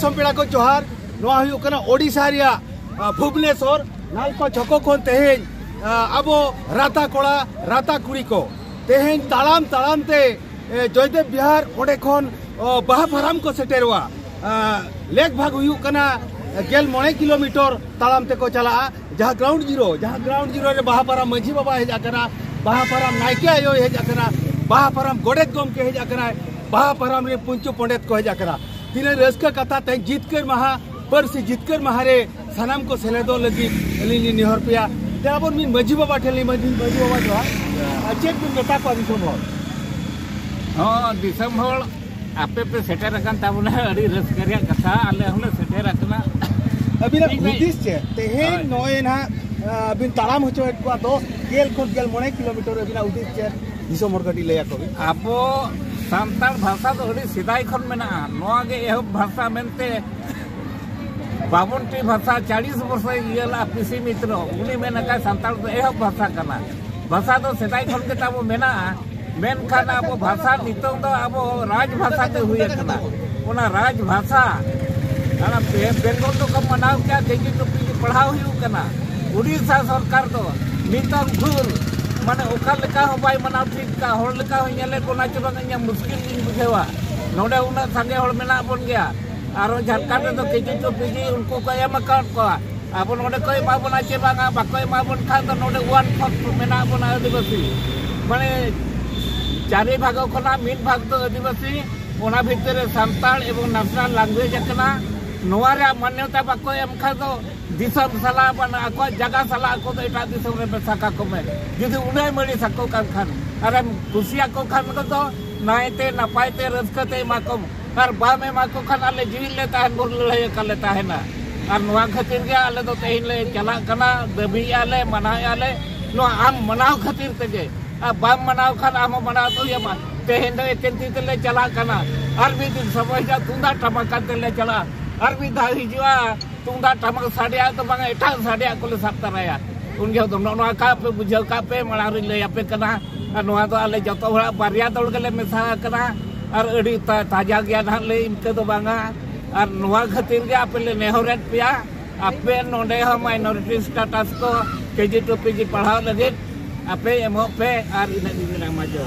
दिसम पेड़ा को जोहार ओडिशा रिया भुवनेश्वर नालको छको खन तेहेन अब राता कोड़ा राता कुड़ी को तेहेन तालाम तालाम ते जयदेव बिहार ओडे खन बाहा फाराम को सेटेरवा लेक भाग हुयुकना गेल 9 किलोमीटर तालाम ते को चला जहाँ ग्राउंड जीरो रे बाहा फाराम मझी बाबा हेज आकना बाहा फाराम नायके आयो हेज आकना बाहा फाराम गोडेत गम के हेज आकना बाहा फाराम रे पुंचु पंडित को हेज आकना तीन रस्का कथा ते जितकर महा परसी जितकर महारे सानाम को सेलेदो लगी अलिनी निहर पिया तेबन मिन मझी बाबा ठेली मझी बाबा जो चेक मिन मेटा को दिसम हल हां दिसम हल आपे पे सेटर रकन ताबुना अड़ी रस्करिया कथा आले हमने सेटर रखना अबिना हुदिस चे तेहे नोय ना बिन तालाम होचो को दो गेल को गेल 9 किलोमीटर अबिना हुदिस चे दिसम हर कटी लेया को आपो सांताल भाषा तो अड़ी सिदाई खन मेना नोआ गे एह भाषा मेनते बाबनटी भाषा 40 वर्ष इयला पिसी मित्र उनी मेना का सांताल तो एह भाषा कना भाषा तो सिदाई खन के ताबो मेना मेन खाना अब भाषा नितों तो अब राज भाषा ते हुए कना उना राज भाषा आना बेंगल तो कम मनाव क्या केजी तो पढ़ाव हुई कना उड़ीसा सरकार तो नितों भूल माने ओखा लेका हो बाय मनाव ठीक का होड़ लेका हो नेले कोना चबा न्या मुश्किल इन बुझेवा नोडे उना संगे होड़ मेना बन गया आरो झारखंड तो केजी तो पीजी उनको को एम अकाउंट को अब नोडे कोई माबना चेबांगा बाकोय माबन खान तो नोडे वन फक मेना बना आदिवासी माने चारे भाग खना मिन भाग तो आदिवासी ओना भितर सांताल एवं नेशनल लैंग्वेज कना नोआ रे मान्यता बाको एम खा तो दिसम सला बन आको जगह सला को तो एटा दिसम रे बेसाका को में जदि उनाय मड़ी सको खान अरे खुशिया को खान को तो नायते नपायते रस्कते माको और बा में माको खान आले जील लेता है बोल लय कर लेता है ना और नोआ खातिर के आले तो तेहिन ले चला कना दबी आले मनाय आले नो आम मनाव खातिर तेजे बाम मनाव खान आम मनाव तो ये तेहेन दो एकेंती तेले चला कना और भी दिन समय जा तुंदा टमक तेले चला और भी धा हिजुआ तुंदा टमक साडिया तो बांगा एटा साडिया को ले साप्ता रया उन जो दोनो नोआ का पे बुझाव का पे मणारी ले आपे कना नोआ तो आले जतो हड़ा बारिया तोड़ के ले मेसा कना और अड़ी ताजा गया ना ले इनके तो बांगा और नोआ खातिर के आपे ले नेहरेट पिया आपे नोडे हो माइनॉरिटी स्टेटस को केजी टू पीजी पढ़ाव लगे आपे एमो पे आर इन दिन मजो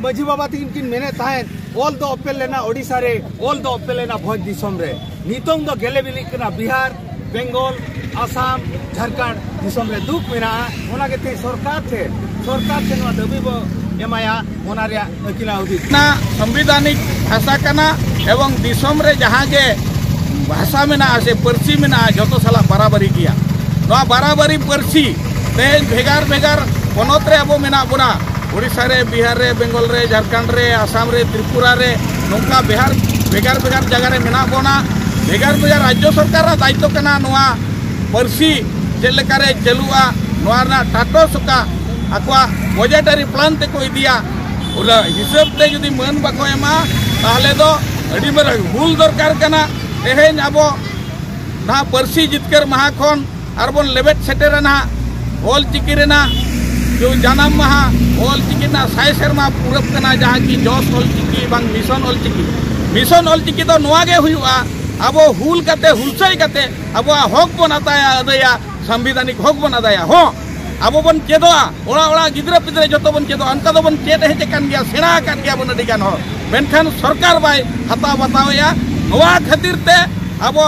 मझी बाबा तीन किन मेने ताहेन ओल दो अपेल लेना ओडिशा रे ओल दो अपेल लेना भोज दिसम रे नितोंग दो गेले बिली कना बिहार बेंगल आसाम झारखंड दिसम रे दुख मेना ओना के सरकार थे नो दबी बो एमाया ओना रे अकिला उदी ना संवैधानिक भाषा कना एवं दिसम रे जहां जे भाषा मेना से परसी मेना जतो साला बराबरी किया नो बराबरी परसी तेज भेगार भेगार पनत रे अब मेना बोना ओडिशा रे बिहार रे बेंगल रे झारखंड रे आसाम रे त्रिपुरा रे नोका बिहार भेगार भेगार जगह रे मेना बोना भेगार भेगार राज्य सरकार दायित्व कना नोआ परसी जेलेका रे चलुआ नोआ ना टाटो सुका अकवा बजेटरी प्लान ते को इदिया ओला हिसाब ते जदी मन बाको एमा ताहले दो अडी मर हुल दरकार कना तेहेन अब ना परसी जितकर महाखन आरबन लेबेट सेटेरना ओल चिकी रेना जो जानाम महा ओल चिकी ना साय शर्मा पूरब कना जहाँ की जोश ओल चिकी बांग मिशन ओल चिकी तो नोआ गे हुआ अब हुल कते हुलसई कते अब हक बन अदाया अदया संवैधानिक हक बन अदाया हो अब बन चेदोआ ओड़ा ओड़ा गिद्रा पिद्रा जतो बन चेदो अनका दो बन चेद हेजे कान गया सेना कान गया बन अडिगान हो मेनखान सरकार बाय हता बतावया नोआ खातिर ते अब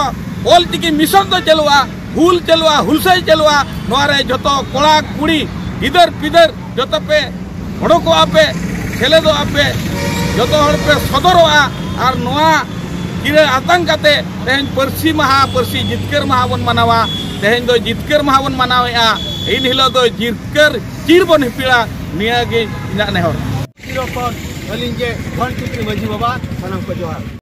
ओल चिकी मिशन तो चलुआ हुल चलुआ हुलसई चलुआ नोरे जतो कोड़ा कुड़ी इधर पिदर जतो पे हड़ो को आपे खेले दो आपे जतो हड़ पे सदरोआ और नोआ किरे आतंक काते तेहन परसी महा परसी जितकर महा बन मनावा तेहन दो जितकर महा बन मनावेआ इन हिलो दो जितकर चिर बन हिपिड़ा निया गे इना नेहर किरो कोन अलिंगे घंटी मझी बाबा सनम को जोहार।